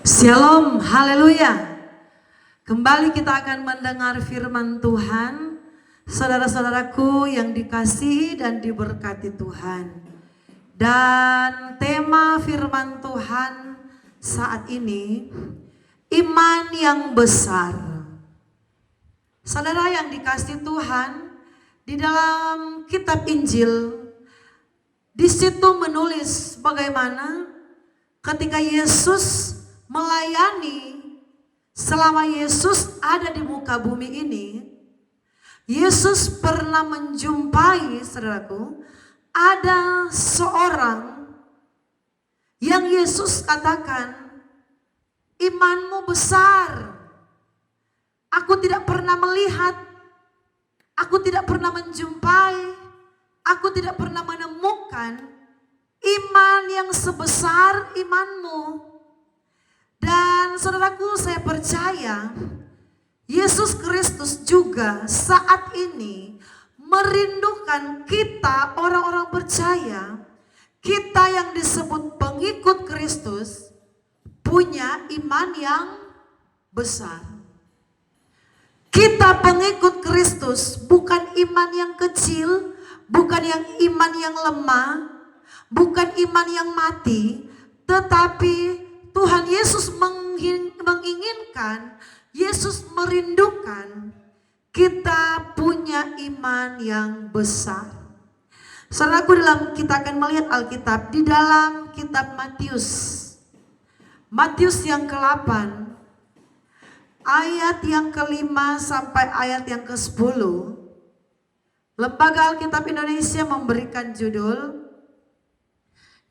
Shalom, haleluya. Kembali kita akan mendengar firman Tuhan. Saudara-saudaraku yang dikasihi dan diberkati Tuhan. Dan tema firman Tuhan saat ini, iman yang besar. Saudara yang dikasihi Tuhan, di dalam kitab Injil, di situ menulis bagaimana ketika Yesus melayani, selama Yesus ada di muka bumi ini, Yesus pernah menjumpai, saudaraku, ada seorang yang Yesus katakan, imanmu besar. Aku tidak pernah melihat, aku tidak pernah menjumpai, aku tidak pernah menemukan iman yang sebesar imanmu. Dan saudaraku, saya percaya Yesus Kristus juga saat ini merindukan kita orang-orang percaya, kita yang disebut pengikut Kristus, punya iman yang besar. Kita pengikut Kristus bukan iman yang kecil, bukan yang iman yang lemah, bukan iman yang mati, tetapi Tuhan Yesus menginginkan, Yesus merindukan kita punya iman yang besar. Saudaraku, kita akan melihat Alkitab di dalam kitab Matius. Matius yang ke-8, ayat yang ke-5 sampai ayat yang ke-10. Lembaga Alkitab Indonesia memberikan judul,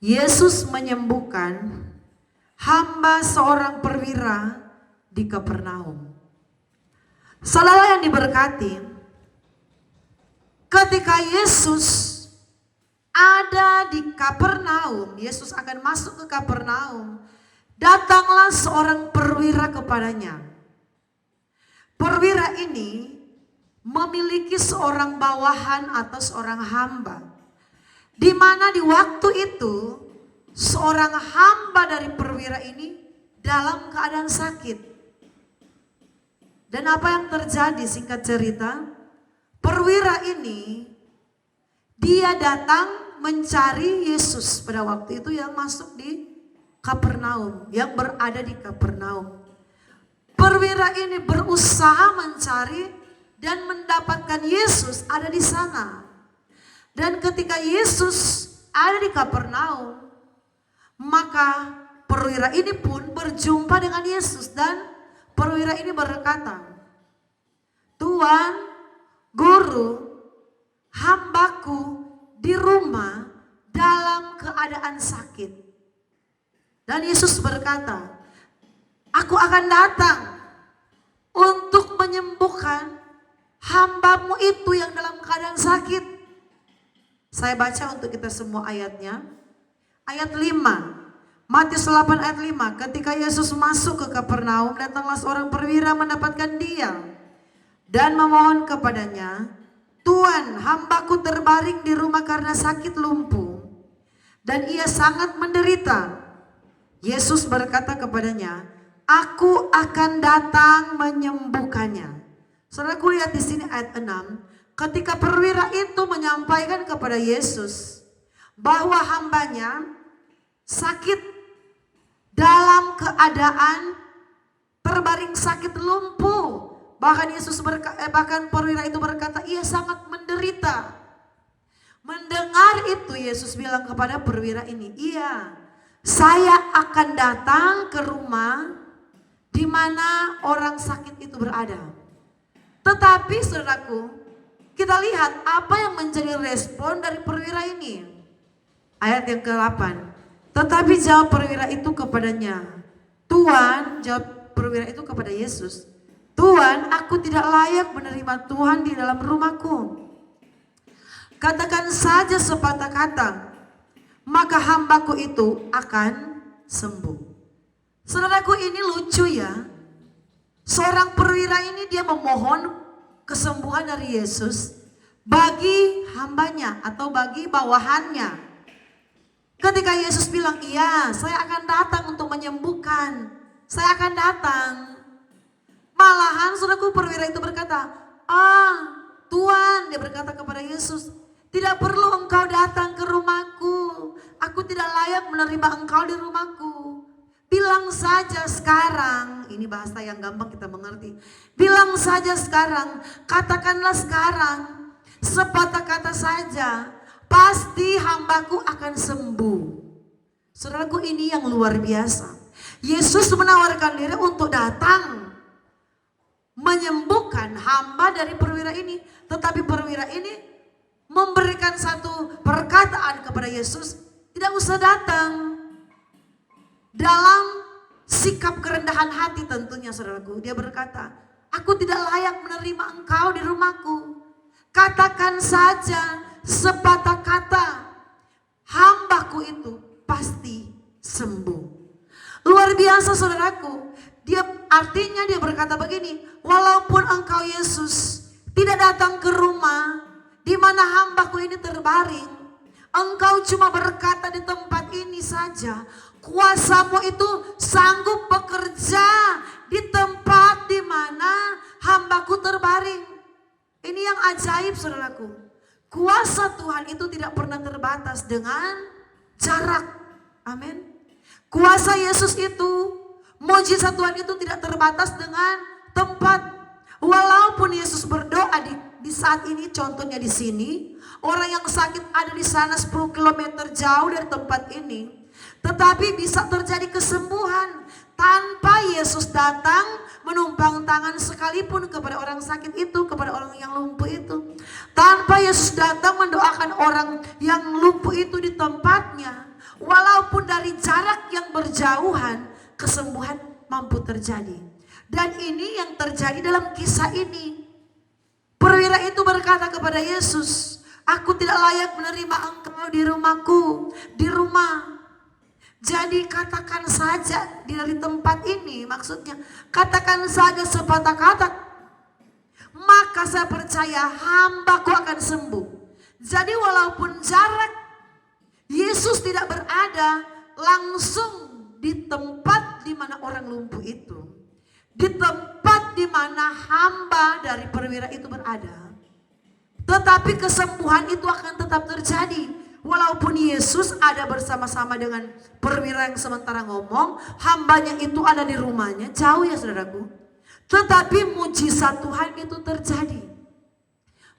Yesus menyembuhkan hamba seorang perwira di Kapernaum. Saudara yang diberkati, ketika Yesus ada di Kapernaum, Yesus akan masuk ke Kapernaum, datanglah seorang perwira kepadanya. Perwira ini memiliki seorang bawahan atau seorang hamba, di mana di waktu itu seorang hamba dari perwira ini dalam keadaan sakit. Dan apa yang terjadi, singkat cerita, perwira ini dia datang mencari Yesus pada waktu itu yang masuk di Kapernaum, yang berada di Kapernaum. Perwira ini berusaha mencari dan mendapatkan Yesus ada di sana. Dan ketika Yesus ada di Kapernaum, maka perwira ini pun berjumpa dengan Yesus dan perwira ini berkata, Tuan, Guru, hambaku di rumah dalam keadaan sakit. Dan Yesus berkata, aku akan datang untuk menyembuhkan hambamu itu yang dalam keadaan sakit. Saya baca untuk kita semua ayatnya. Ayat 5, Matius 8 ayat 5, ketika Yesus masuk ke Kapernaum, datanglah seorang perwira mendapatkan dia dan memohon kepadanya, Tuan, hambaku terbaring di rumah karena sakit lumpuh dan ia sangat menderita. Yesus berkata kepadanya, aku akan datang menyembuhkannya. Saudaraku, lihat di sini ayat 6, ketika perwira itu menyampaikan kepada Yesus bahwa hambanya sakit dalam keadaan terbaring sakit lumpuh. Bahkan bahkan perwira itu berkata, ia sangat menderita. Mendengar itu Yesus bilang kepada perwira ini, iya, saya akan datang ke rumah di mana orang sakit itu berada. Tetapi saudaraku, kita lihat apa yang menjadi respon dari perwira ini. Ayat yang ke-8. Tetapi jawab perwira itu kepadanya, Tuhan, jawab perwira itu kepada Yesus, Tuhan, aku tidak layak menerima Tuhan di dalam rumahku. Katakan saja sepatah kata, maka hambaku itu akan sembuh. Saudaraku, ini lucu ya. Seorang perwira ini dia memohon kesembuhan dari Yesus bagi hambanya atau bagi bawahannya. Ketika Yesus bilang, iya, saya akan datang untuk menyembuhkan saya akan datang. Malahan saudaraku, perwira itu berkata, Tuhan, dia berkata kepada Yesus, tidak perlu engkau datang ke rumahku. Aku tidak layak menerima engkau di rumahku. Bilang saja sekarang, ini bahasa yang gampang kita mengerti. Bilang saja sekarang, katakanlah sekarang, sepatah kata saja, pasti hambaku akan sembuh. Saudaraku, ini yang luar biasa. Yesus menawarkan diri untuk datang menyembuhkan hamba dari perwira ini. Tetapi perwira ini memberikan satu perkataan kepada Yesus, tidak usah datang. Dalam sikap kerendahan hati tentunya saudaraku, dia berkata, aku tidak layak menerima engkau di rumahku. Katakan saja sepatah kata, hambaku itu pasti sembuh. Luar biasa saudaraku. Artinya dia berkata begini, walaupun engkau Yesus tidak datang ke rumah di mana hambaku ini terbaring, engkau cuma berkata di tempat ini saja, kuasamu itu sanggup bekerja di tempat di mana hambaku terbaring. Ini yang ajaib saudaraku. Kuasa Tuhan itu tidak pernah terbatas dengan jarak. Amin. Kuasa Yesus itu, mujizat Tuhan itu tidak terbatas dengan tempat. Walaupun Yesus berdoa di saat ini, contohnya di sini, orang yang sakit ada di sana 10 km jauh dari tempat ini, tetapi bisa terjadi kesembuhan tanpa Yesus datang menumpang tangan sekalipun kepada orang sakit itu, kepada orang yang lumpuh itu. Tanpa Yesus datang mendoakan orang yang lumpuh itu di tempatnya, walaupun dari jarak yang berjauhan, kesembuhan mampu terjadi. Dan ini yang terjadi dalam kisah ini. Perwira itu berkata kepada Yesus, aku tidak layak menerima engkau di rumahku, di rumah. Jadi katakan saja dari tempat ini, maksudnya katakan saja sepatah kata, maka saya percaya hambaku akan sembuh. Jadi walaupun jarak, Yesus tidak berada langsung di tempat di mana orang lumpuh itu, di tempat di mana hamba dari perwira itu berada. Tetapi kesembuhan itu akan tetap terjadi. Walaupun Yesus ada bersama-sama dengan perwira yang sementara ngomong, hambanya itu ada di rumahnya, jauh ya saudaraku. Tetapi mujizat Tuhan itu terjadi.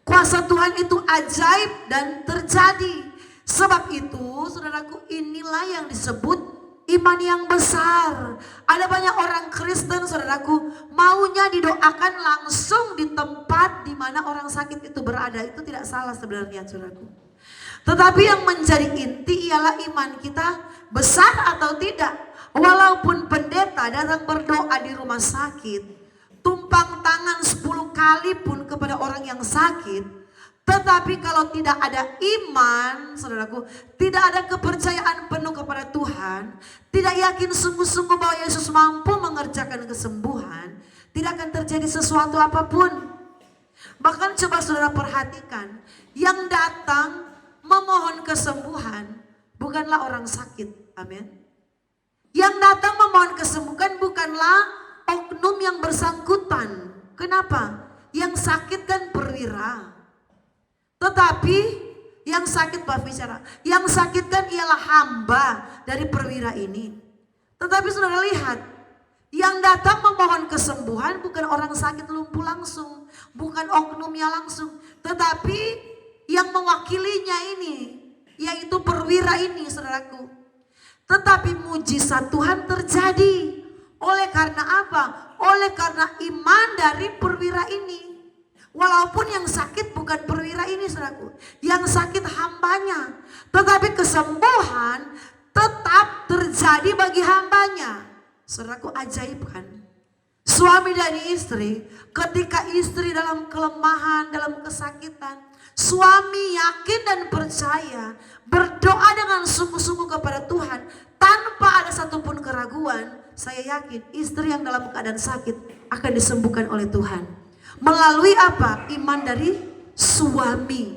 Kuasa Tuhan itu ajaib dan terjadi. Sebab itu saudaraku, inilah yang disebut iman yang besar. Ada banyak orang Kristen saudaraku, maunya didoakan langsung di tempat di mana orang sakit itu berada. Itu tidak salah sebenarnya saudaraku. Tetapi yang menjadi inti ialah iman kita besar atau tidak. Walaupun pendeta datang berdoa di rumah sakit, tumpang tangan 10 kali pun kepada orang yang sakit, tetapi kalau tidak ada iman, saudaraku, tidak ada kepercayaan penuh kepada Tuhan, tidak yakin sungguh-sungguh bahwa Yesus mampu mengerjakan kesembuhan, tidak akan terjadi sesuatu apapun. Bahkan coba saudara perhatikan, yang datang memohon kesembuhan bukanlah orang sakit, amin. Yang datang memohon kesembuhan bukanlah oknum yang bersangkutan. Kenapa? Yang sakit kan perwira. Tetapi yang sakit bicara, yang sakit kan ialah hamba dari perwira ini. Tetapi saudara lihat, yang datang memohon kesembuhan bukan orang sakit lumpuh langsung, bukan oknumnya langsung, tetapi yang mewakilinya ini, yaitu perwira ini saudaraku. Tetapi mujizat Tuhan terjadi. Oleh karena apa? Oleh karena iman dari perwira ini. Walaupun yang sakit bukan perwira ini saudaraku, yang sakit hambanya, tetapi kesembuhan tetap terjadi bagi hambanya. Saudaraku, ajaib kan? Suami dan istri, ketika istri dalam kelemahan, dalam kesakitan, suami yakin dan percaya, berdoa dengan sungguh-sungguh kepada Tuhan tanpa ada satupun keraguan. Saya yakin istri yang dalam keadaan sakit akan disembuhkan oleh Tuhan. Melalui apa? Iman dari suami.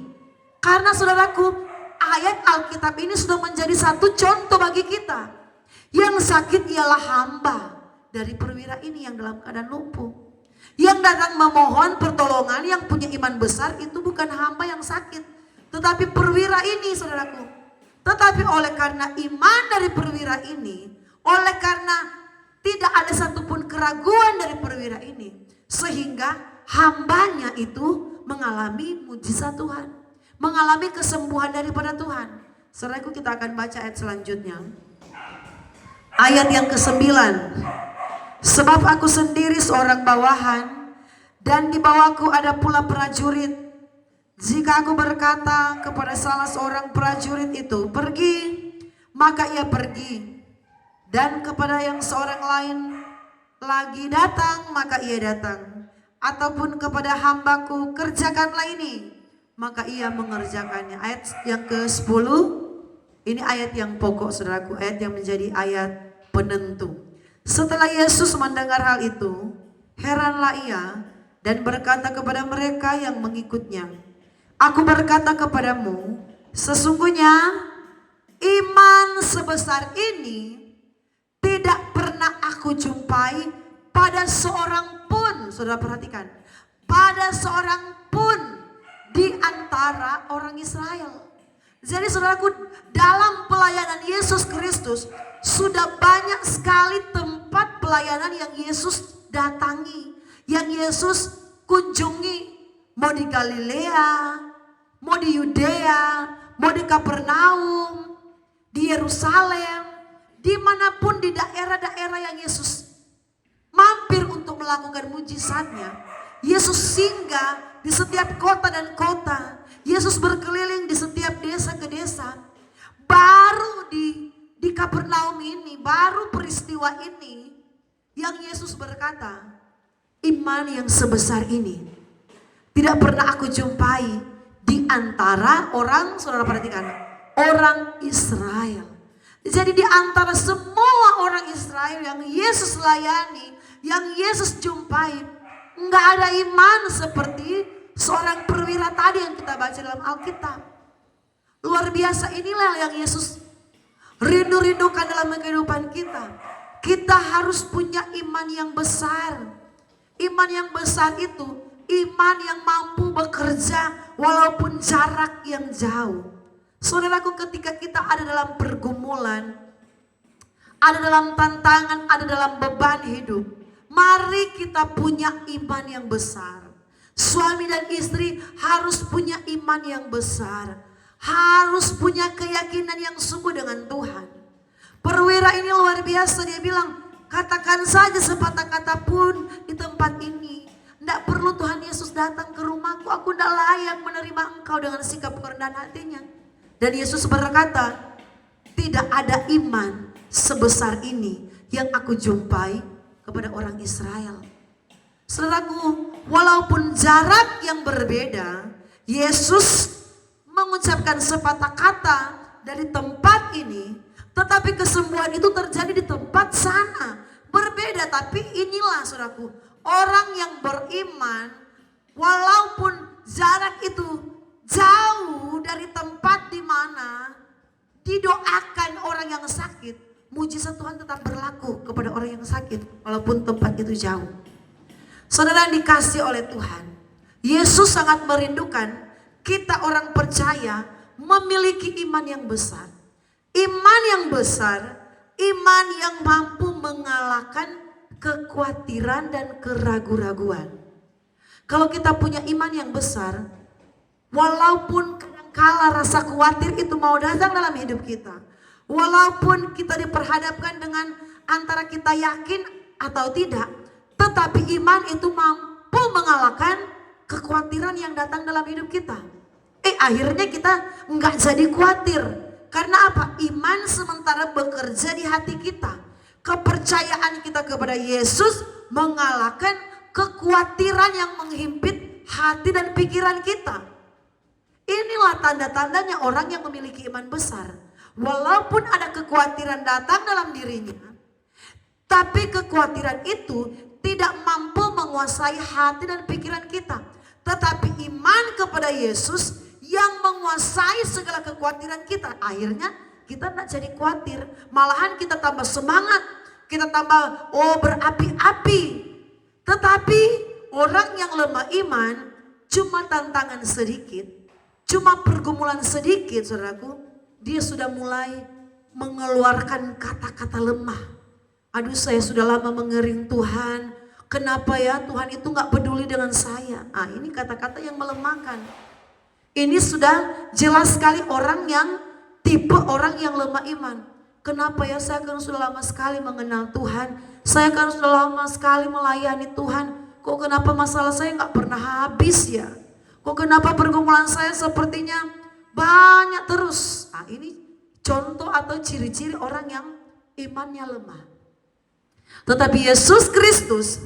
Karena saudaraku, ayat Alkitab ini sudah menjadi satu contoh bagi kita. Yang sakit ialah hamba dari perwira ini yang dalam keadaan lumpuh. Yang datang memohon pertolongan, yang punya iman besar itu bukan hamba yang sakit, tetapi perwira ini, saudaraku. Tetapi oleh karena iman dari perwira ini, oleh karena tidak ada satupun keraguan dari perwira ini, sehingga hambanya itu mengalami mujizat Tuhan, mengalami kesembuhan daripada Tuhan. Saudaraku, kita akan baca ayat selanjutnya. Ayat yang ke-9. Sebab aku sendiri seorang bawahan, dan di bawahku ada pula prajurit. Jika aku berkata kepada salah seorang prajurit itu, pergi, maka ia pergi. Dan kepada yang seorang lain lagi datang, maka ia datang. Ataupun kepada hambaku, kerjakanlah ini, maka ia mengerjakannya. Ayat yang ke-10, ini ayat yang pokok, saudaraku, ayat yang menjadi ayat penentu. Setelah Yesus mendengar hal itu, heranlah ia dan berkata kepada mereka yang mengikutnya, aku berkata kepadamu, sesungguhnya iman sebesar ini tidak pernah aku jumpai pada seorang pun. Saudara perhatikan, pada seorang pun di antara orang Israel. Jadi saudaraku, dalam pelayanan Yesus Kristus sudah banyak sekali tempat pelayanan yang Yesus datangi, yang Yesus kunjungi. Mau di Galilea, mau di Yudea, mau di Kapernaum, di Yerusalem, dimanapun di daerah-daerah yang Yesus mampir untuk melakukan mujizatnya. Yesus singgah di setiap kota dan kota. Yesus berkeliling di setiap desa ke desa. Baru di Kapernaum ini, baru peristiwa ini yang Yesus berkata, iman yang sebesar ini tidak pernah aku jumpai di antara orang, saudara perhatikan, orang Israel. Jadi di antara semua orang Israel yang Yesus layani, yang Yesus jumpai, enggak ada iman seperti seorang perwira tadi yang kita baca dalam Alkitab. Luar biasa, inilah yang Yesus rindu-rindukan dalam kehidupan kita. Kita harus punya iman yang besar. Iman yang besar itu iman yang mampu bekerja walaupun jarak yang jauh. Saudaraku, ketika kita ada dalam pergumulan, ada dalam tantangan, ada dalam beban hidup, mari kita punya iman yang besar. Suami dan istri harus punya iman yang besar, harus punya keyakinan yang sungguh dengan Tuhan. Perwira ini luar biasa, dia bilang, katakan saja sepatah kata pun di tempat ini. Tidak perlu Tuhan Yesus datang ke rumahku, aku tidak layak menerima engkau, dengan sikap kerendahan hatinya. Dan Yesus berkata, tidak ada iman sebesar ini yang aku jumpai kepada orang Israel. Saudaraku, walaupun jarak yang berbeda, Yesus mengucapkan sepatah kata dari tempat ini, tetapi kesembuhan itu terjadi di tempat sana. Berbeda, tapi inilah saudaraku, orang yang beriman, walaupun jarak itu jauh dari tempat di mana didoakan orang yang sakit, mujizat Tuhan tetap berlaku kepada orang yang sakit walaupun tempat itu jauh. Saudara yang dikasih oleh Tuhan, Yesus sangat merindukan kita orang percaya memiliki iman yang besar. Iman yang besar, iman yang mampu mengalahkan kekhawatiran dan keraguan-raguan. Kalau kita punya iman yang besar, walaupun kadangkala rasa khawatir itu mau datang dalam hidup kita, walaupun kita diperhadapkan dengan antara kita yakin atau tidak, tetapi iman itu mampu mengalahkan kekhawatiran yang datang dalam hidup kita. Akhirnya kita nggak jadi khawatir. Karena apa? Iman sementara bekerja di hati kita. Kepercayaan kita kepada Yesus mengalahkan kekhawatiran yang menghimpit hati dan pikiran kita. Inilah tanda-tandanya orang yang memiliki iman besar. Walaupun ada kekhawatiran datang dalam dirinya, tapi kekhawatiran itu tidak mampu menguasai hati dan pikiran kita. Tetapi iman kepada Yesus yang menguasai segala kekhawatiran kita. Akhirnya kita tidak jadi khawatir, malahan kita tambah semangat. kita tambah berapi-api. Tetapi orang yang lemah iman cuma tantangan sedikit, cuma pergumulan sedikit, saudaraku, dia sudah mulai mengeluarkan kata-kata lemah. Aduh, saya sudah lama mengering Tuhan. Kenapa ya Tuhan itu gak peduli dengan saya? Ini kata-kata yang melemahkan. Ini sudah jelas sekali orang yang tipe orang yang lemah iman. Kenapa ya saya kan sudah lama sekali mengenal Tuhan. Saya kan sudah lama sekali melayani Tuhan. Kok kenapa masalah saya gak pernah habis ya? Kok kenapa pergumulan saya sepertinya banyak terus? Ini contoh atau ciri-ciri orang yang imannya lemah. Tetapi Yesus Kristus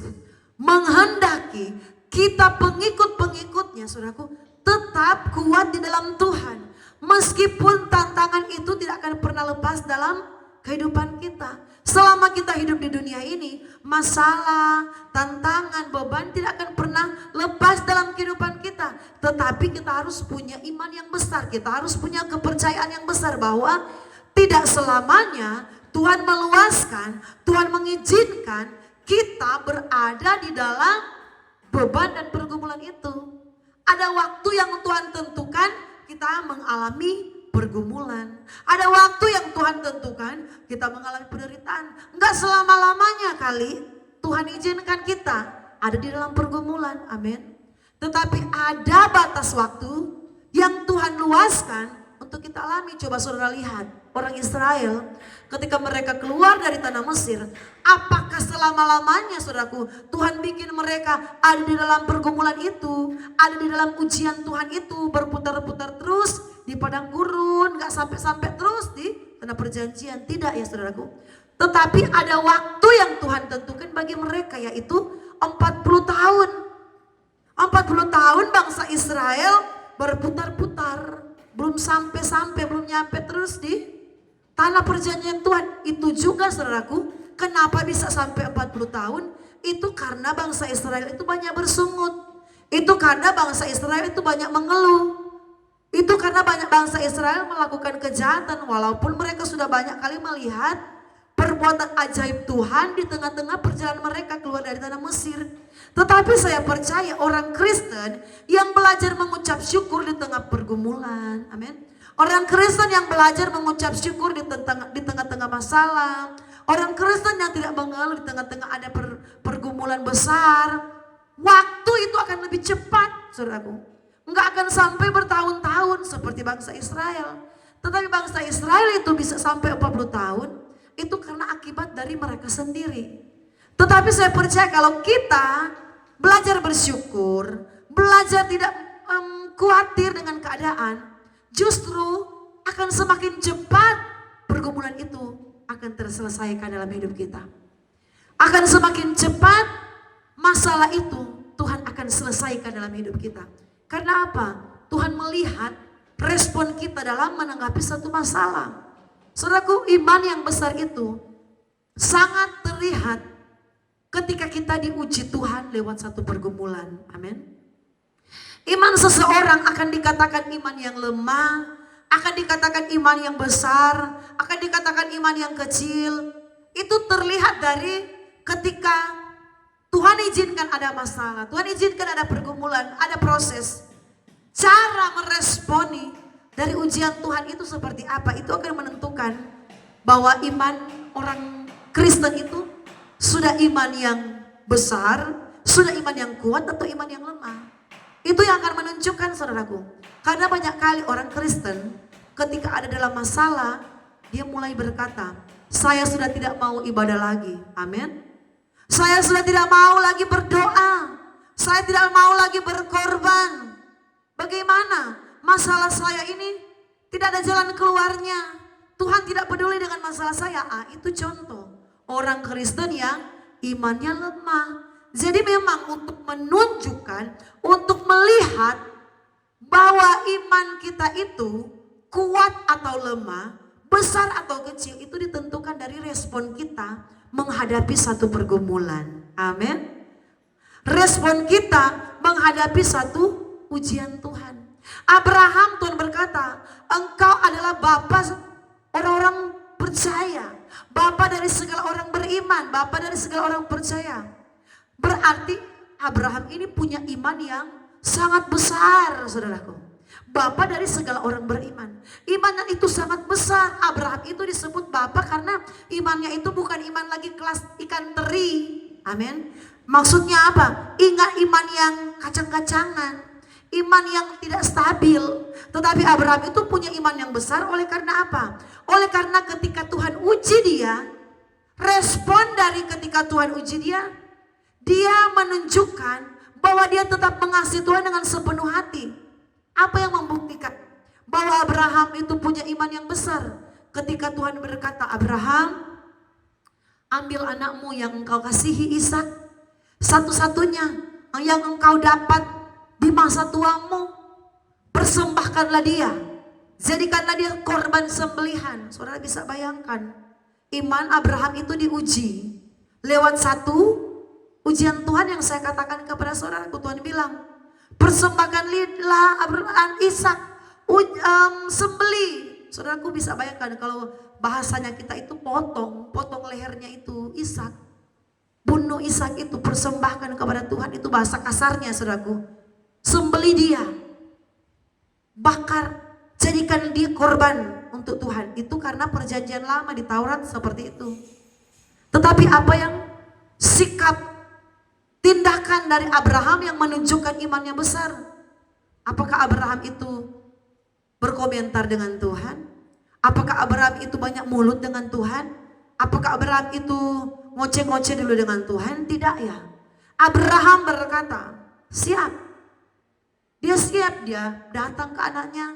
menghendaki kita pengikut-pengikutnya, saudaraku, tetap kuat di dalam Tuhan. Meskipun tantangan itu tidak akan pernah lepas dalam kehidupan kita. Selama kita hidup di dunia ini, masalah, tantangan, beban tidak akan pernah lepas dalam kehidupan kita. Tetapi kita harus punya iman yang besar, kita harus punya kepercayaan yang besar bahwa tidak selamanya Tuhan meluaskan, Tuhan mengizinkan kita berada di dalam beban dan pergumulan itu. Ada waktu yang Tuhan tentukan kita mengalami pergumulan. Ada waktu yang Tuhan tentukan kita mengalami penderitaan. Enggak selama-lamanya kali Tuhan izinkan kita ada di dalam pergumulan. Amin. Tetapi ada batas waktu yang Tuhan luaskan untuk kita alami. Coba saudara lihat orang Israel ketika mereka keluar dari tanah Mesir. Apakah selama-lamanya saudaraku Tuhan bikin mereka ada di dalam pergumulan itu, ada di dalam ujian Tuhan itu, berputar-putar terus di padang gurun, gak sampai-sampai terus di tanah perjanjian? Tidak ya saudaraku. Tetapi ada waktu yang Tuhan tentukan bagi mereka, yaitu 40 tahun. 40 tahun bangsa Israel berputar-putar, belum sampai-sampai, belum nyampe terus di tanah perjanjian Tuhan. Itu juga saudaraku, kenapa bisa sampai 40 tahun? Itu karena bangsa Israel itu banyak bersungut. Itu karena bangsa Israel itu banyak mengeluh. Itu karena banyak bangsa Israel melakukan kejahatan, walaupun mereka sudah banyak kali melihat perbuatan ajaib Tuhan di tengah-tengah perjalanan mereka keluar dari tanah Mesir. Tetapi saya percaya orang Kristen yang belajar mengucap syukur di tengah pergumulan, amin. Orang Kristen yang belajar mengucap syukur di tengah-tengah masalah. Orang Kristen yang tidak mengeluh di tengah-tengah ada pergumulan besar. Waktu itu akan lebih cepat, saudaraku. Enggak akan sampai bertahun-tahun seperti bangsa Israel. Tetapi bangsa Israel itu bisa sampai 40 tahun. Itu karena akibat dari mereka sendiri. Tetapi saya percaya kalau kita belajar bersyukur, belajar tidak khawatir dengan keadaan, justru akan semakin cepat pergumulan itu akan terselesaikan dalam hidup kita. Akan semakin cepat masalah itu Tuhan akan selesaikan dalam hidup kita. Karena apa? Tuhan melihat respon kita dalam menanggapi satu masalah. Saudaraku, iman yang besar itu sangat terlihat ketika kita diuji Tuhan lewat satu pergumulan. Amin. Iman seseorang akan dikatakan iman yang lemah, akan dikatakan iman yang besar, akan dikatakan iman yang kecil. Itu terlihat dari ketika Tuhan izinkan ada masalah, Tuhan izinkan ada pergumulan, ada proses. Cara meresponi dari ujian Tuhan itu seperti apa, itu akan menentukan bahwa iman orang Kristen itu sudah iman yang besar, sudah iman yang kuat atau iman yang lemah. Itu yang akan menunjukkan saudaraku. Karena banyak kali orang Kristen ketika ada dalam masalah, dia mulai berkata, saya sudah tidak mau ibadah lagi. Amin. Saya sudah tidak mau lagi berdoa. Saya tidak mau lagi berkorban. Bagaimana? Masalah saya ini tidak ada jalan keluarnya. Tuhan tidak peduli dengan masalah saya. Itu contoh orang Kristen yang imannya lemah. Jadi memang untuk menunjukkan, untuk melihat bahwa iman kita itu kuat atau lemah, besar atau kecil, itu ditentukan dari respon kita menghadapi satu pergumulan. Amin. Respon kita menghadapi satu ujian Tuhan. Abraham, Tuhan berkata, engkau adalah bapa orang-orang percaya. Bapa dari segala orang beriman, Bapa dari segala orang percaya. Berarti Abraham ini punya iman yang sangat besar, saudaraku. Bapa dari segala orang beriman. Imannya itu sangat besar. Abraham itu disebut bapa karena imannya itu bukan iman lagi kelas ikan teri. Amin. Maksudnya apa? Ingat iman yang kacang-kacangan. Iman yang tidak stabil. Tetapi Abraham itu punya iman yang besar oleh karena apa? Oleh karena ketika Tuhan uji dia, respon dari ketika Tuhan uji dia, dia menunjukkan bahwa dia tetap mengasihi Tuhan dengan sepenuh hati. Apa yang membuktikan bahwa Abraham itu punya iman yang besar? Ketika Tuhan berkata, Abraham, ambil anakmu yang engkau kasihi Ishak, satu-satunya yang engkau dapat di masa tuamu, persembahkanlah dia, jadikanlah dia korban sembelihan. Saudara bisa bayangkan, iman Abraham itu diuji lewat satu ujian Tuhan yang saya katakan kepada saudaraku. Tuhan bilang, persembahkanlah Abraham Ishak, sembeli. Saudaraku bisa bayangkan kalau bahasanya kita itu potong lehernya itu Ishak, bunuh Ishak itu, persembahkan kepada Tuhan, itu bahasa kasarnya saudaraku. Sembeli dia, bakar, jadikan dia korban untuk Tuhan. Itu karena perjanjian lama di Taurat seperti itu. Tetapi apa yang sikap tindakan dari Abraham yang menunjukkan imannya besar? Apakah Abraham itu berkomentar dengan Tuhan? Apakah Abraham itu banyak mulut dengan Tuhan? Apakah Abraham itu ngoceh-ngoceh dulu dengan Tuhan? Tidak ya. Abraham berkata, siap. Dia siap, dia datang ke anaknya,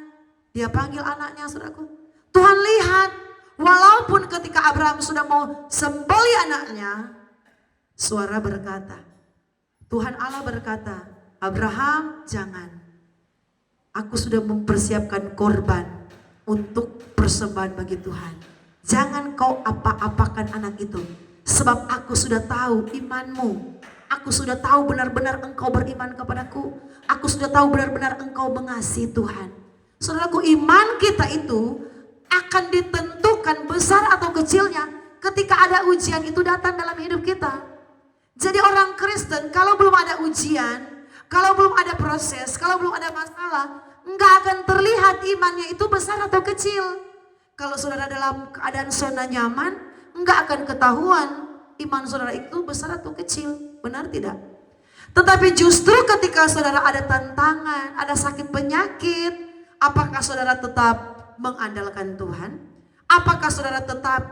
dia panggil anaknya, saudaraku. Tuhan lihat, walaupun ketika Abraham sudah mau sembeli anaknya, suara berkata, Tuhan Allah berkata, Abraham jangan. Aku sudah mempersiapkan korban untuk persembahan bagi Tuhan. Jangan kau apa-apakan anak itu. Sebab aku sudah tahu imanmu. Aku sudah tahu benar-benar engkau beriman kepadaku. Aku sudah tahu benar-benar engkau mengasihi Tuhan. Saudaraku, iman kita itu akan ditentukan besar atau kecilnya ketika ada ujian itu datang dalam hidup kita. Jadi orang Kristen kalau belum ada ujian, kalau belum ada proses, kalau belum ada masalah, enggak akan terlihat imannya itu besar atau kecil. Kalau saudara dalam keadaan zona nyaman, enggak akan ketahuan iman saudara itu besar atau kecil. Benar tidak? Tetapi justru ketika saudara ada tantangan, ada sakit penyakit, apakah saudara tetap mengandalkan Tuhan? Apakah saudara tetap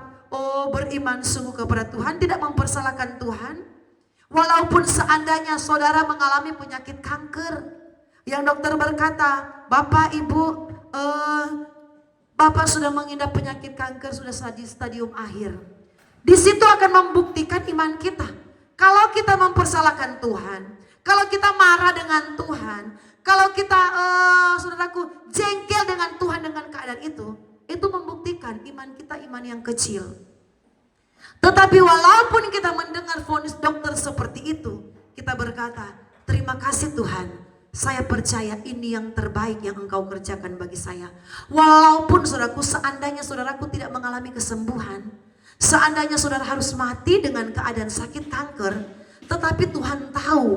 beriman sungguh kepada Tuhan, tidak mempersalahkan Tuhan? Walaupun seandainya saudara mengalami penyakit kanker, yang dokter berkata, Bapak Ibu, Bapak sudah mengidap penyakit kanker, sudah di stadium akhir. Di situ akan membuktikan iman kita. Kalau kita mempersalahkan Tuhan, kalau kita marah dengan Tuhan, kalau kita saudaraku jengkel dengan Tuhan dengan keadaan itu membuktikan iman kita iman yang kecil. Tetapi walaupun kita mendengar vonis dokter seperti itu, kita berkata, terima kasih Tuhan, saya percaya ini yang terbaik yang engkau kerjakan bagi saya. Walaupun saudaraku, seandainya saudaraku tidak mengalami kesembuhan, seandainya saudara harus mati dengan keadaan sakit kanker, tetapi Tuhan tahu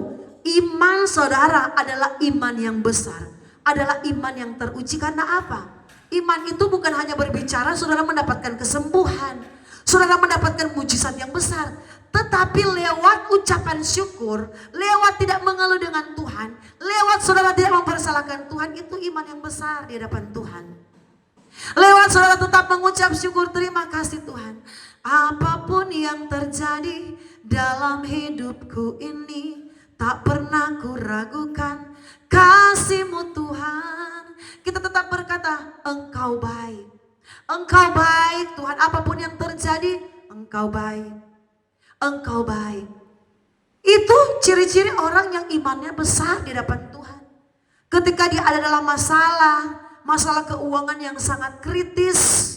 iman saudara adalah iman yang besar, adalah iman yang teruji. Karena apa? Iman itu bukan hanya berbicara saudara mendapatkan kesembuhan, saudara mendapatkan mujizat yang besar, tetapi lewat ucapan syukur, lewat tidak mengeluh dengan Tuhan, lewat saudara tidak mempersalahkan Tuhan, itu iman yang besar di hadapan Tuhan. Lewat saudara tetap mengucap syukur, terima kasih Tuhan. Apapun yang terjadi dalam hidupku ini, tak pernah ku ragukan kasih-Mu Tuhan. Kita tetap berkata, Engkau baik. Engkau baik Tuhan, apapun yang terjadi, Engkau baik. Engkau baik. Itu ciri-ciri orang yang imannya besar di hadapan Tuhan. Ketika dia ada dalam masalah keuangan yang sangat kritis,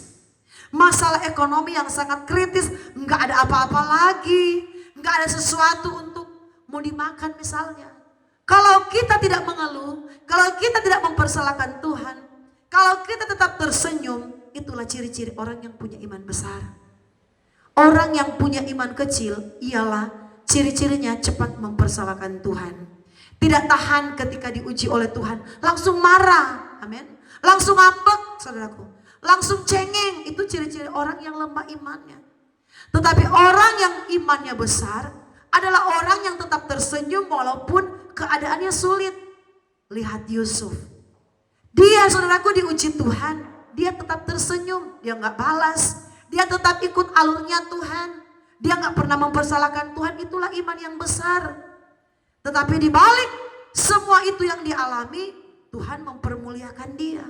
masalah ekonomi yang sangat kritis, enggak ada apa-apa lagi, enggak ada sesuatu untuk mau dimakan misalnya. Kalau kita tidak mengeluh, kalau kita tidak mempersalahkan Tuhan, kalau kita tetap tersenyum, itulah ciri-ciri orang yang punya iman besar. Orang yang punya iman kecil ialah ciri-cirinya cepat mempersalahkan Tuhan. Tidak tahan ketika diuji oleh Tuhan, langsung marah. Amin. Langsung ngambek, saudaraku. Langsung cengeng, itu ciri-ciri orang yang lemah imannya. Tetapi orang yang imannya besar adalah orang yang tetap tersenyum walaupun keadaannya sulit. Lihat Yusuf. Dia, saudaraku, diuji Tuhan, dia tetap tersenyum, dia nggak balas. Dia tetap ikut alurnya Tuhan. Dia nggak pernah mempersalahkan Tuhan. Itulah iman yang besar. Tetapi di balik semua itu yang dialami, Tuhan mempermuliakan dia.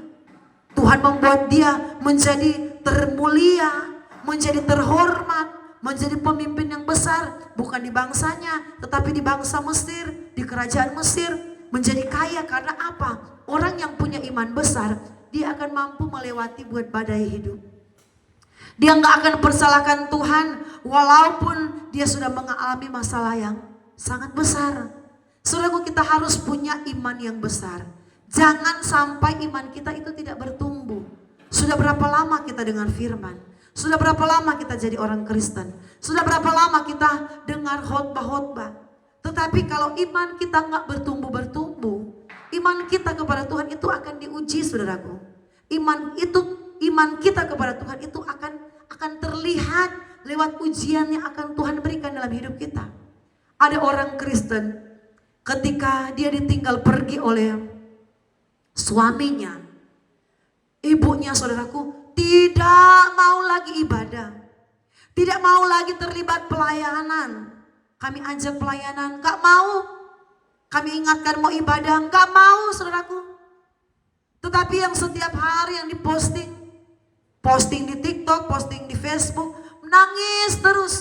Tuhan membuat dia menjadi termulia, menjadi terhormat, menjadi pemimpin yang besar. Bukan di bangsanya, tetapi di bangsa Mesir, di kerajaan Mesir. Menjadi kaya karena apa? Orang yang punya iman besar, dia akan mampu melewati buat badai hidup. Dia nggak akan persalahkan Tuhan walaupun dia sudah mengalami masalah yang sangat besar. Saudaraku, kita harus punya iman yang besar. Jangan sampai iman kita itu tidak bertumbuh. Sudah berapa lama kita dengar firman? Sudah berapa lama kita jadi orang Kristen? Sudah berapa lama kita dengar khotbah-khotbah? Tetapi kalau iman kita nggak bertumbuh-bertumbuh, iman kita kepada Tuhan itu akan diuji, saudaraku. Iman kita kepada Tuhan itu akan terlihat lewat ujian yang akan Tuhan berikan dalam hidup kita. Ada orang Kristen ketika dia ditinggal pergi oleh suaminya, ibunya, saudaraku, tidak mau lagi ibadah, tidak mau lagi terlibat pelayanan. Kami ajak pelayanan, gak mau. Kami ingatkan mau ibadah, gak mau, saudaraku. Tetapi yang setiap hari yang diposting, posting di TikTok, posting di Facebook, menangis terus.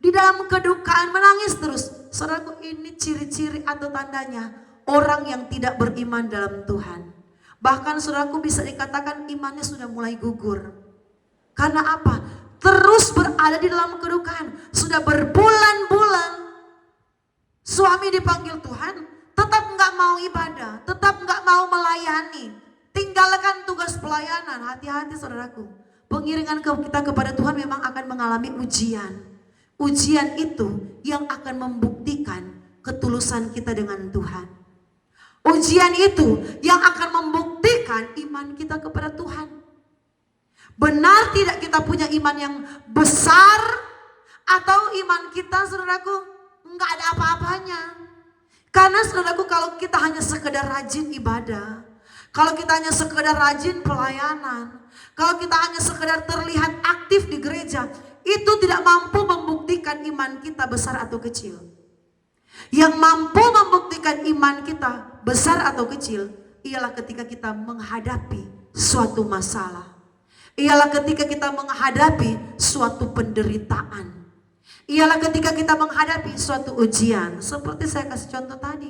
Di dalam kedukaan menangis terus. Saudaraku, ini ciri-ciri atau tandanya orang yang tidak beriman dalam Tuhan. Bahkan saudaraku bisa dikatakan imannya sudah mulai gugur. Karena apa? Terus berada di dalam kedukaan. Sudah berbulan-bulan suami dipanggil Tuhan, tetap nggak mau ibadah, tetap nggak mau melayani. Tinggalkan tugas pelayanan. Hati-hati, saudaraku. Pengiringan kita kepada Tuhan memang akan mengalami ujian. Ujian itu yang akan membuktikan ketulusan kita dengan Tuhan. Ujian itu yang akan membuktikan iman kita kepada Tuhan. Benar tidak kita punya iman yang besar, atau iman kita, saudaraku, nggak ada apa-apanya. Karena saudaraku, kalau kita hanya sekedar rajin ibadah, kalau kita hanya sekedar rajin pelayanan, kalau kita hanya sekedar terlihat aktif di gereja, itu tidak mampu membuktikan iman kita besar atau kecil. Yang mampu membuktikan iman kita besar atau kecil ialah ketika kita menghadapi suatu masalah. Ialah ketika kita menghadapi suatu penderitaan. Ialah ketika kita menghadapi suatu ujian. Seperti saya kasih contoh tadi.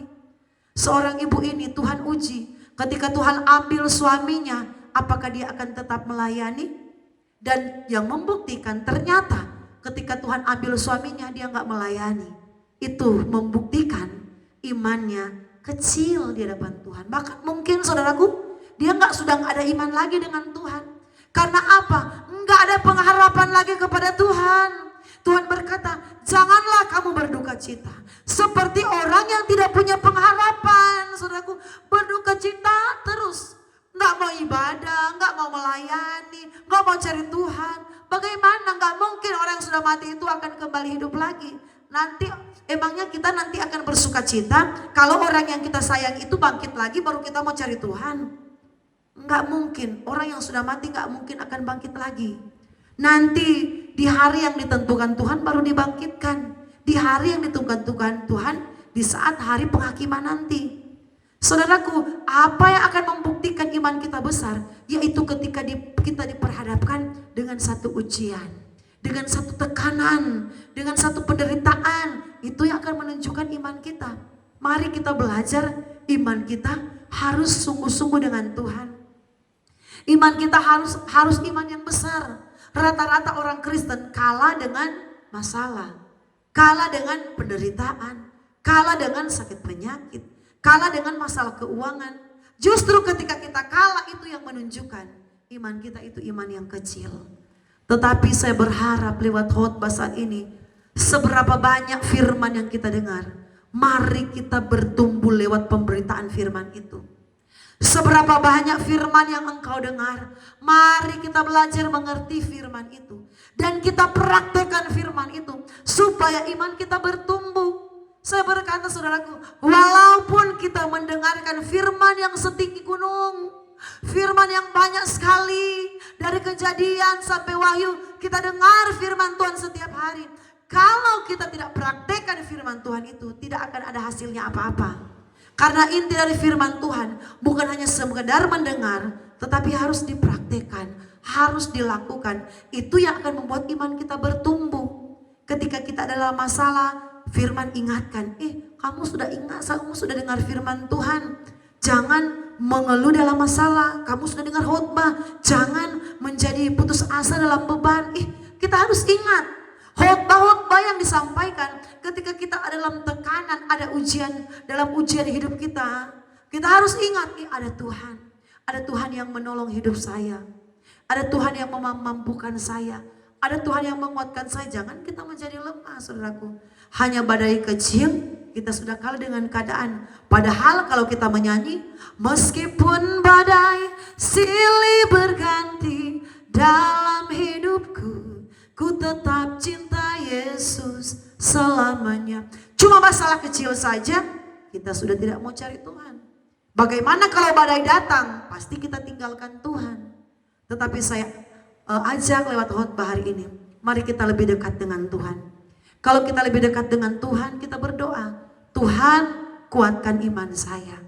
Seorang ibu ini Tuhan uji. Ketika Tuhan ambil suaminya, apakah dia akan tetap melayani? Dan yang membuktikan ternyata ketika Tuhan ambil suaminya, dia nggak melayani. Itu membuktikan imannya kecil di hadapan Tuhan. Bahkan mungkin saudaraku, dia sudah nggak ada iman lagi dengan Tuhan. Karena apa? Enggak ada pengharapan lagi kepada Tuhan. Tuhan berkata, janganlah kamu berduka cita seperti orang yang tidak punya pengharapan. Saudaraku, berduka cita terus. Enggak mau ibadah, enggak mau melayani, enggak mau cari Tuhan. Bagaimana? Enggak mungkin orang yang sudah mati itu akan kembali hidup lagi. Nanti emangnya kita nanti akan bersuka cita kalau orang yang kita sayang itu bangkit lagi baru kita mau cari Tuhan? Enggak mungkin, orang yang sudah mati enggak mungkin akan bangkit lagi. Nanti di hari yang ditentukan Tuhan baru dibangkitkan. Di hari yang ditentukan Tuhan, di saat hari penghakiman nanti. Saudaraku, apa yang akan membuktikan iman kita besar? Yaitu ketika kita diperhadapkan dengan satu ujian, dengan satu tekanan, dengan satu penderitaan. Itu yang akan menunjukkan iman kita. Mari kita belajar iman kita harus sungguh-sungguh dengan Tuhan. Iman kita harus iman yang besar. Rata-rata orang Kristen kalah dengan masalah, kalah dengan penderitaan, kalah dengan sakit penyakit, kalah dengan masalah keuangan. Justru ketika kita kalah itu yang menunjukkan iman kita itu iman yang kecil. Tetapi saya berharap lewat khotbah saat ini, seberapa banyak firman yang kita dengar, mari kita bertumbuh lewat pemberitaan firman itu. Seberapa banyak firman yang engkau dengar, mari kita belajar mengerti firman itu. Dan kita praktekkan firman itu, supaya iman kita bertumbuh. Saya berkata saudaraku, walaupun kita mendengarkan firman yang setinggi gunung, firman yang banyak sekali, dari Kejadian sampai Wahyu, kita dengar firman Tuhan setiap hari. Kalau kita tidak praktekkan firman Tuhan itu, tidak akan ada hasilnya apa-apa. Karena inti dari firman Tuhan bukan hanya sekedar mendengar, tetapi harus dipraktekkan, harus dilakukan. Itu yang akan membuat iman kita bertumbuh. Ketika kita dalam masalah, firman ingatkan, kamu sudah ingat, kamu sudah dengar firman Tuhan. Jangan mengeluh dalam masalah, kamu sudah dengar khotbah. Jangan menjadi putus asa dalam beban. Kita harus ingat. Khotbah-khotbah yang disampaikan ketika kita ada dalam tekanan, ada ujian, dalam ujian hidup kita. Kita harus ingat, ada Tuhan. Ada Tuhan yang menolong hidup saya. Ada Tuhan yang memampukan saya. Ada Tuhan yang menguatkan saya. Jangan kita menjadi lemah, saudaraku. Hanya badai kecil, kita sudah kalah dengan keadaan. Padahal kalau kita menyanyi, meskipun badai silih berganti dalam hidupku, ku tetap cinta Yesus selamanya. Cuma masalah kecil saja, kita sudah tidak mau cari Tuhan. Bagaimana kalau badai datang? Pasti kita tinggalkan Tuhan. Tetapi saya ajak lewat khotbah hari ini, mari kita lebih dekat dengan Tuhan. Kalau kita lebih dekat dengan Tuhan, kita berdoa, Tuhan kuatkan iman saya.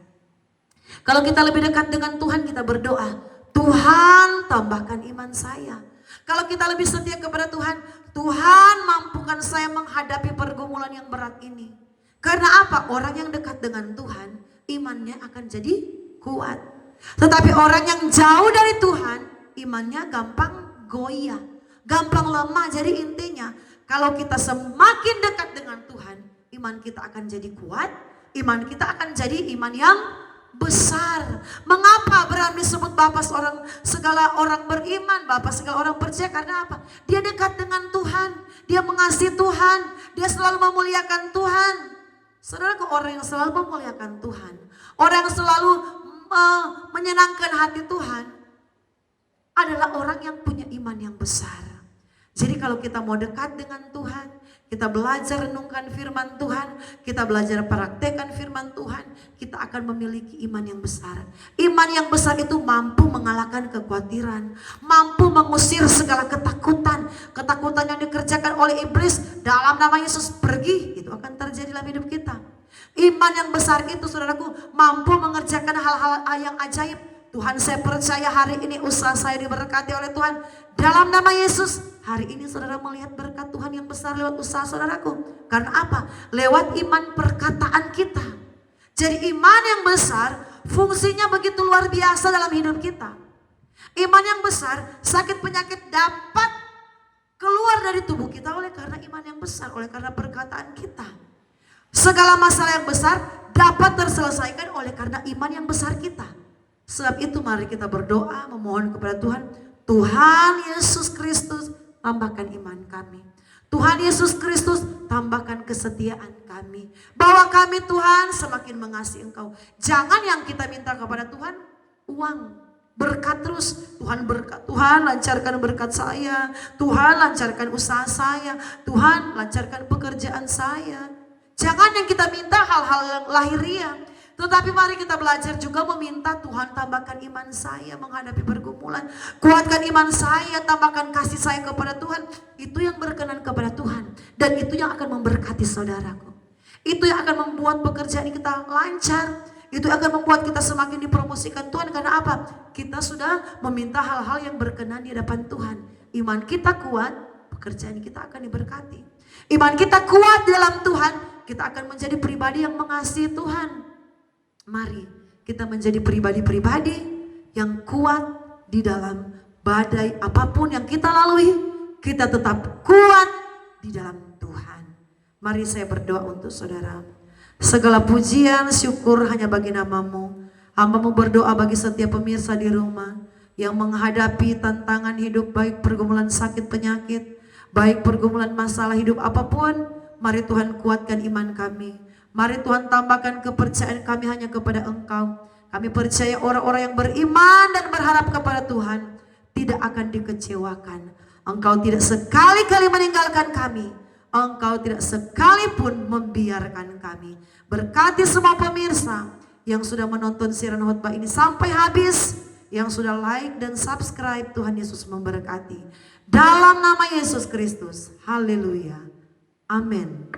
Kalau kita lebih dekat dengan Tuhan, kita berdoa, Tuhan tambahkan iman saya. Kalau kita lebih setia kepada Tuhan, Tuhan mampukan saya menghadapi pergumulan yang berat ini. Karena apa? Orang yang dekat dengan Tuhan, imannya akan jadi kuat. Tetapi orang yang jauh dari Tuhan, imannya gampang goyah, gampang lemah. Jadi intinya, kalau kita semakin dekat dengan Tuhan, iman kita akan jadi kuat, iman kita akan jadi iman yang besar. Mengapa Abraham disebut bapak segala orang beriman, bapak segala orang percaya? Karena apa? Dia dekat dengan Tuhan, dia mengasihi Tuhan, dia selalu memuliakan Tuhan. Saudara, orang yang selalu memuliakan Tuhan, orang yang selalu menyenangkan hati Tuhan, adalah orang yang punya iman yang besar. Jadi kalau kita mau dekat dengan Tuhan, kita belajar renungkan firman Tuhan, kita belajar praktekkan firman Tuhan, kita akan memiliki iman yang besar. Iman yang besar itu mampu mengalahkan kekhawatiran, mampu mengusir segala ketakutan. Ketakutan yang dikerjakan oleh iblis, dalam nama Yesus pergi, itu akan terjadi dalam hidup kita. Iman yang besar itu, saudaraku, mampu mengerjakan hal-hal yang ajaib. Tuhan, saya percaya hari ini usaha saya diberkati oleh Tuhan. Dalam nama Yesus, hari ini saudara melihat berkat Tuhan yang besar lewat usaha saudaraku. Karena apa? Lewat iman perkataan kita. Jadi iman yang besar fungsinya begitu luar biasa dalam hidup kita. Iman yang besar, sakit penyakit dapat keluar dari tubuh kita oleh karena iman yang besar, oleh karena perkataan kita. Segala masalah yang besar dapat terselesaikan oleh karena iman yang besar kita. Sebab itu mari kita berdoa memohon kepada Tuhan, Tuhan Yesus Kristus tambahkan iman kami. Tuhan Yesus Kristus tambahkan kesetiaan kami. Bawa kami Tuhan semakin mengasihi Engkau. Jangan yang kita minta kepada Tuhan uang, berkat terus. Tuhan berkat, Tuhan lancarkan berkat saya, Tuhan lancarkan usaha saya, Tuhan lancarkan pekerjaan saya. Jangan yang kita minta hal-hal yang lahiriah. Tetapi mari kita belajar juga meminta Tuhan tambahkan iman saya menghadapi pergumulan. Kuatkan iman saya, tambahkan kasih saya kepada Tuhan. Itu yang berkenan kepada Tuhan. Dan itu yang akan memberkati saudaraku. Itu yang akan membuat pekerjaan kita lancar. Itu akan membuat kita semakin dipromosikan Tuhan. Karena apa? Kita sudah meminta hal-hal yang berkenan di hadapan Tuhan. Iman kita kuat, pekerjaan kita akan diberkati. Iman kita kuat dalam Tuhan, kita akan menjadi pribadi yang mengasihi Tuhan. Mari kita menjadi pribadi-pribadi yang kuat di dalam badai apapun yang kita lalui. Kita tetap kuat di dalam Tuhan. Mari saya berdoa untuk saudara. Segala pujian, syukur hanya bagi nama-Mu. Hamba-Mu berdoa bagi setiap pemirsa di rumah yang menghadapi tantangan hidup, baik pergumulan sakit penyakit, baik pergumulan masalah hidup apapun, mari Tuhan kuatkan iman kami. Mari Tuhan tambahkan kepercayaan kami hanya kepada Engkau. Kami percaya orang-orang yang beriman dan berharap kepada Tuhan tidak akan dikecewakan. Engkau tidak sekali-kali meninggalkan kami. Engkau tidak sekalipun membiarkan kami. Berkati semua pemirsa yang sudah menonton siaran khotbah ini sampai habis, yang sudah like dan subscribe, Tuhan Yesus memberkati. Dalam nama Yesus Kristus, haleluya, amin.